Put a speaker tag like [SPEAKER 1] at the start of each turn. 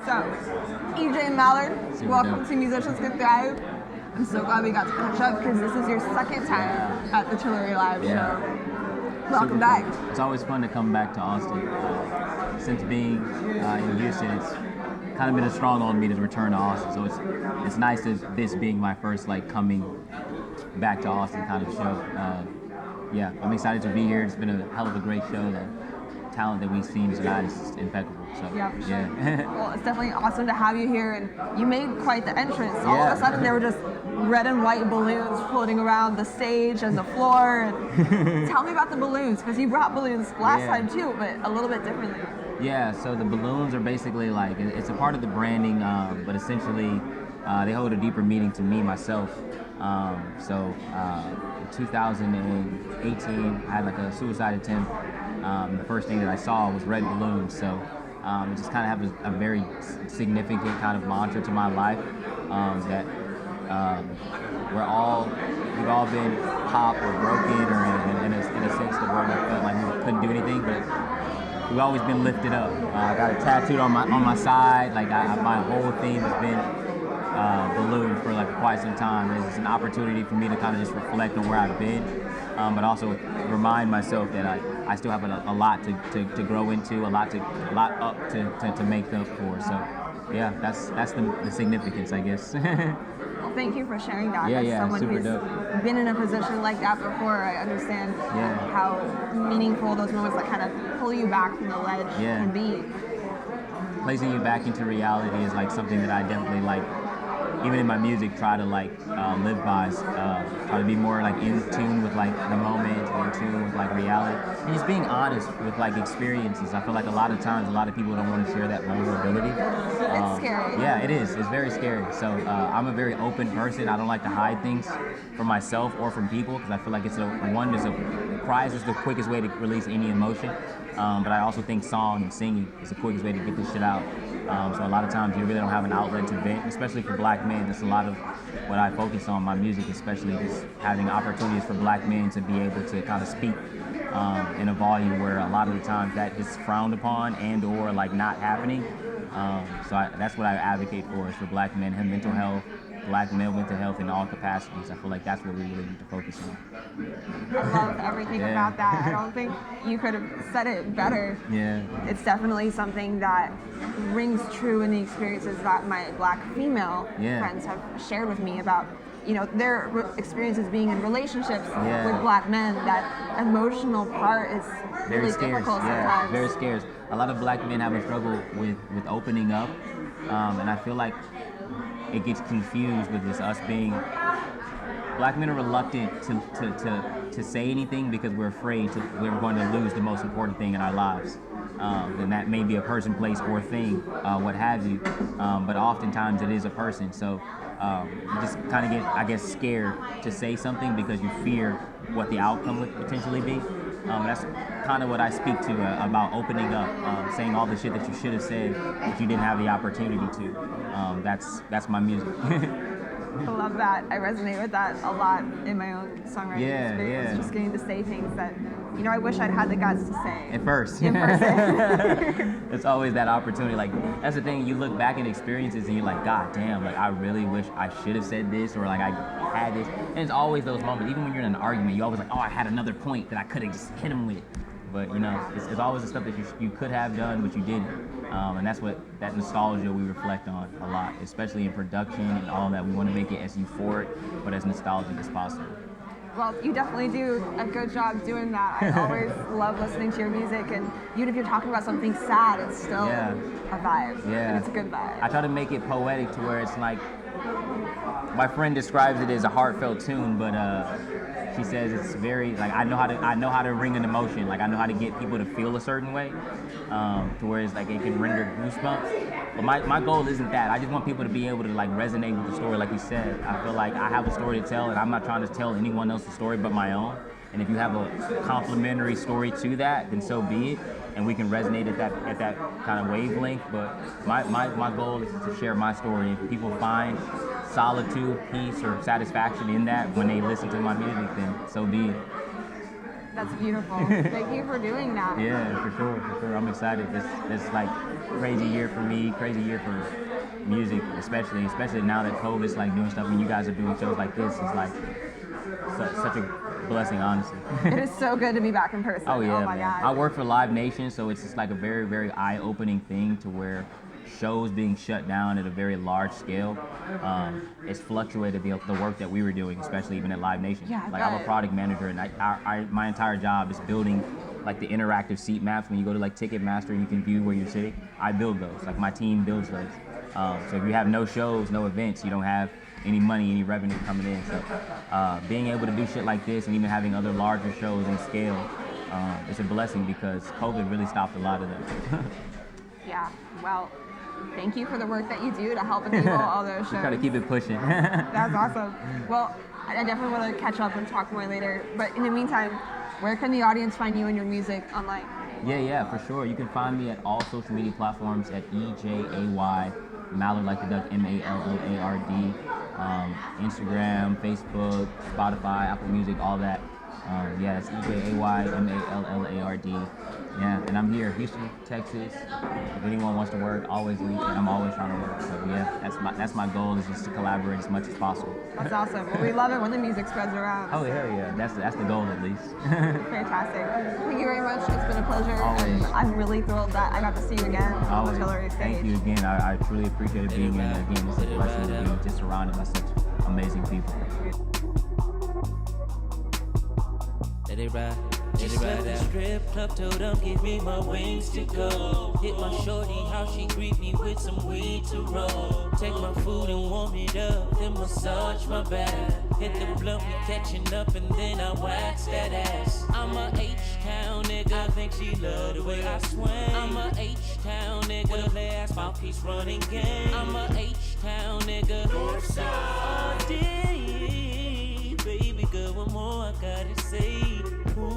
[SPEAKER 1] So, Ejay Mallard, welcome to Musicians Can Thrive. I'm so glad we got to catch up because this is your second time at the Tillery Live show. Welcome back.
[SPEAKER 2] It's always fun to come back to Austin. Since being in Houston, it's kind of been a stronghold on me to return to Austin. So it's nice as this being my first coming back to Austin kind of show. Yeah, I'm excited to be here. It's been a hell of a great show. The talent that we've seen tonight is impeccable. So
[SPEAKER 1] yeah, for sure. Well, it's definitely awesome to have you here, and you made quite the entrance. All of a sudden, there were just red and white balloons floating around the stage and the floor. And tell me about the balloons, because you brought balloons last time too, but a little bit differently.
[SPEAKER 2] Yeah, so the balloons are basically it's a part of the branding, but essentially they hold a deeper meaning to me, myself. In 2018, I had a suicide attempt. The first thing that I saw was red balloons, so it just kind of have a very significant kind of mantra to my life, that we've all been popped or broken, or in a sense that where we felt like we couldn't do anything, but we've always been lifted up. I got it tattooed on my side. My whole theme has been balloons for quite some time. It's an opportunity for me to kind of just reflect on where I've been, but also remind myself that I still have a lot to grow into, a lot up to make up for. So yeah, that's the significance, I guess.
[SPEAKER 1] Well, thank you for sharing that.
[SPEAKER 2] Yeah,
[SPEAKER 1] As someone
[SPEAKER 2] super
[SPEAKER 1] who's
[SPEAKER 2] dope.
[SPEAKER 1] been in a position like that before, I understand how meaningful those moments kind of pull you back from the ledge can be.
[SPEAKER 2] Placing you back into reality is something that I definitely even in my music, try to live by, try to be more in tune with the moment, in tune with reality, and just being honest with experiences. I feel a lot of times, a lot of people don't want to share that vulnerability.
[SPEAKER 1] It's scary.
[SPEAKER 2] Yeah, it is. It's very scary. So I'm a very open person. I don't like to hide things from myself or from people, because I feel cries is the quickest way to release any emotion. But I also think song and singing is the quickest way to get this shit out. So a lot of times you really don't have an outlet to vent, especially for black men. That's a lot of what I focus on, my music, especially just having opportunities for black men to be able to kind of speak in a volume where a lot of the times that is frowned upon and or not happening. That's what I advocate for, is for black men, mental health, black male mental health in all capacities. I feel that's what we really need to focus on.
[SPEAKER 1] I love everything about that. I don't think you could have said it better.
[SPEAKER 2] Yeah.
[SPEAKER 1] It's definitely something that rings true in the experiences that my black female friends have shared with me about, their experiences being in relationships with black men. That emotional part is really difficult sometimes.
[SPEAKER 2] Very scarce. A lot of black men have a struggle with opening up, and I feel it gets confused with us being. Black men are reluctant to say anything because we're afraid we're going to lose the most important thing in our lives. And that may be a person, place, or thing, what have you. But oftentimes it is a person. So you just kind of get, I guess, scared to say something because you fear what the outcome would potentially be. That's kind of what I speak to about opening up, saying all the shit that you should have said, but you didn't have the opportunity to. That's my music.
[SPEAKER 1] I love that. I resonate with that a lot in my own songwriting experience. Just getting to say things that, I wish I'd had the guts to say.
[SPEAKER 2] At first. It's always that opportunity. That's the thing. You look back at experiences and you're like, God damn, I really wish I should have said this, or I had this. And it's always those moments. Even when you're in an argument, you're always I had another point that I could have just hit him with. But it's always the stuff that you could have done, but you didn't. And that's what that nostalgia we reflect on a lot, especially in production and all that. We want to make it as euphoric, but as nostalgic as possible.
[SPEAKER 1] Well, you definitely do a good job doing that. I always love listening to your music, and even if you're talking about something sad, it's still a vibe.
[SPEAKER 2] Yeah.
[SPEAKER 1] And it's a good vibe.
[SPEAKER 2] I try to make it poetic to where it's my friend describes it as a heartfelt tune, but she says it's very I know how to ring an emotion. I know how to get people to feel a certain way, to where it's it can render goosebumps. But my goal isn't that. I just want people to be able to resonate with the story, like you said. I feel I have a story to tell, and I'm not trying to tell anyone else's story but my own. And if you have a complementary story to that, then so be it. And we can resonate at that kind of wavelength. But my goal is to share my story. If people find solitude, peace, or satisfaction in that when they listen to my music, then so be it.
[SPEAKER 1] That's beautiful. Thank you for doing that.
[SPEAKER 2] Yeah, for sure. I'm excited. This like crazy year for me, crazy year for music, especially now that COVID's like doing stuff and you guys are doing shows like this. It's like such a blessing, honestly.
[SPEAKER 1] It is so good to be back in person.
[SPEAKER 2] Oh yeah,
[SPEAKER 1] my
[SPEAKER 2] man.
[SPEAKER 1] God.
[SPEAKER 2] I work for Live Nation, so it's just like a very, very eye-opening thing to where shows being shut down at a very large scale. It's fluctuated the work that we were doing, especially even at Live Nation.
[SPEAKER 1] Yeah,
[SPEAKER 2] like I'm a product manager, and my entire job is building like the interactive seat maps. When you go to like Ticketmaster and you can view where you're sitting, I build those. Like my team builds those. So if you have no shows, no events, you don't have any money, any revenue coming in. So being able to do shit like this and even having other larger shows in scale, it's a blessing because COVID really stopped a lot of them.
[SPEAKER 1] Yeah, well, thank you for the work that you do to help enable all those shows.
[SPEAKER 2] Try to keep it pushing.
[SPEAKER 1] That's awesome. Well, I definitely want to catch up and talk more later. But in the meantime, where can the audience find you and your music online?
[SPEAKER 2] Yeah, for sure. You can find me at all social media platforms at Ejay Mallard, like the duck, Mallard. Instagram, Facebook, Spotify, Apple Music, all that. Yeah, it's Ejay Mallard. Yeah, and I'm here, Houston, Texas. If anyone wants to work, always reach, and I'm always trying to work. So yeah, that's my goal, is just to collaborate as much as possible.
[SPEAKER 1] That's awesome. Well, we love it when the music spreads around.
[SPEAKER 2] Oh hell yeah, that's the goal at least.
[SPEAKER 1] Fantastic. Thank you very much. It's been a pleasure.
[SPEAKER 2] Always.
[SPEAKER 1] And I'm really thrilled that I got to see you again on the Tillery stage.
[SPEAKER 2] Thank you again. I truly appreciate being here. Again, it's a blessing to be just surrounded by such amazing people.
[SPEAKER 3] Let it ride. Just left the strip club, told them give me my wings to go. Hit my shorty, how she greet me with some weed to roll. Take my food and warm it up, then massage my back. Hit the blunt, we catching up, and then I wax that ass. I'm a H-Town nigga, I think she love the way I swing. I'm a H-Town nigga, with a last mouthpiece running game. I'm a H-Town nigga, all day. Baby girl, what more I gotta say? Ooh.